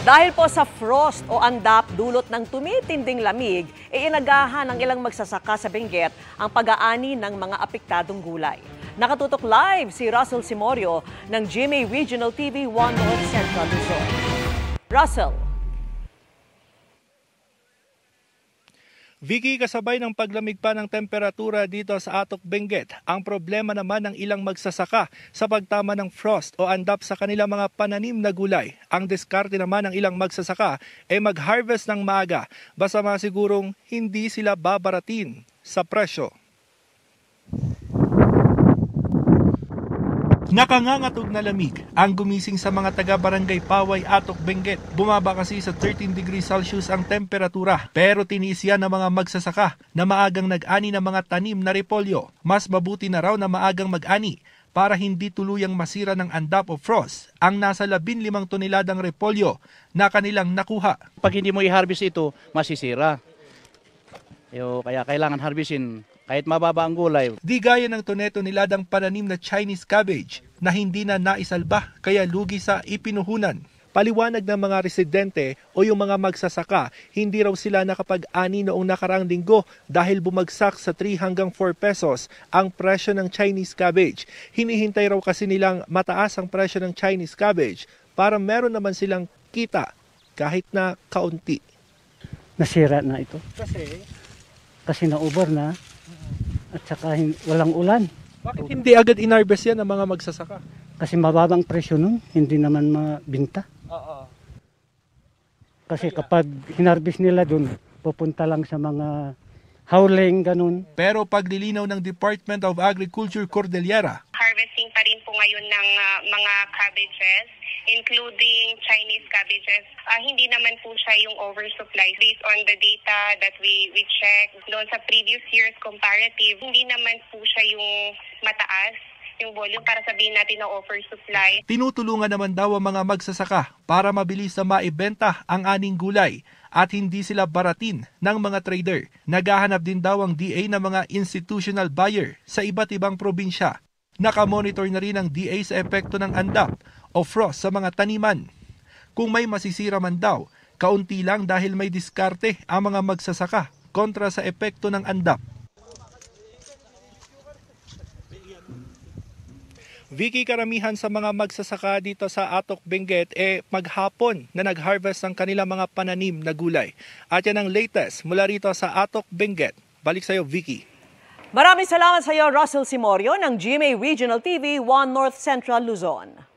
Dahil po sa frost o andap dulot ng tumitinding lamig, inagahan ng ilang magsasaka sa Benguet ang pag-aani ng mga apektadong gulay. Nakatutok live si Russell Simorio ng GMA Regional TV 1 North Central Luzon. Russell. Vicky, kasabay ng paglamig pa ng temperatura dito sa Atok, Benguet, ang problema naman ng ilang magsasaka sa pagtama ng frost o andap sa kanilang mga pananim na gulay. Ang diskarte naman ng ilang magsasaka ay mag-harvest ng maaga basta masigurong hindi sila babaratin sa presyo. Nakangangatog na lamig ang gumising sa mga taga-barangay Paway, Atok, Benguet. Bumaba kasi sa 13 degrees Celsius ang temperatura, pero tiniis yan ng mga magsasaka na maagang nag-ani ng mga tanim na repolyo. Mas mabuti na raw na maagang mag-ani para hindi tuluyang masira ng andap o frost ang nasa 15 toneladang repolyo na kanilang nakuha. Pag hindi mo i-harvest ito, masisira. Kaya kailangan harvestin kahit mababa ang gulay. Di gaya ng toneladang pananim na Chinese cabbage na hindi na naisalba kaya lugi sa ipinuhunan. Paliwanag ng mga residente o yung mga magsasaka, hindi raw sila nakapag-ani noong nakaraang linggo dahil bumagsak sa 3 hanggang 4 pesos ang presyo ng Chinese cabbage. Hinihintay raw kasi nilang mataas ang presyo ng Chinese cabbage para meron naman silang kita kahit na kaunti. Nasira na ito. Kasi na-over na. At saka walang ulan. Bakit hindi agad inarbest yan ng mga magsasaka? Kasi mababang presyo nun, hindi naman mabinta. Oo. Kasi kapag hinarbest nila dun, pupunta lang sa mga howling, ganun. Pero paglilinaw ng Department of Agriculture Cordillera, harvesting pa rin po ngayon ng mga cabbages, including Chinese cabbages. Hindi naman po siya yung oversupply. Based on the data that we check doon sa previous year's comparative, hindi naman po siya yung mataas yung volume para sabihin natin na oversupply. Tinutulungan naman daw ang mga magsasaka para mabilis na maibenta ang aning gulay at hindi sila baratin ng mga trader. Naghahanap din daw ang DA ng mga institutional buyer sa iba't ibang probinsya. Nakamonitor na rin ang DA sa epekto ng andap o frost sa mga taniman. Kung may masisira man daw, kaunti lang dahil may diskarte ang mga magsasaka kontra sa epekto ng andap. Vicky, karamihan sa mga magsasaka dito sa Atok, Benguet maghapon na nag-harvest ng kanilang mga pananim na gulay. At yan ang latest mula rito sa Atok, Benguet. Balik sa iyo, Vicky. Maraming salamat sa iyo, Russell Simorio ng GMA Regional TV 1 North Central Luzon.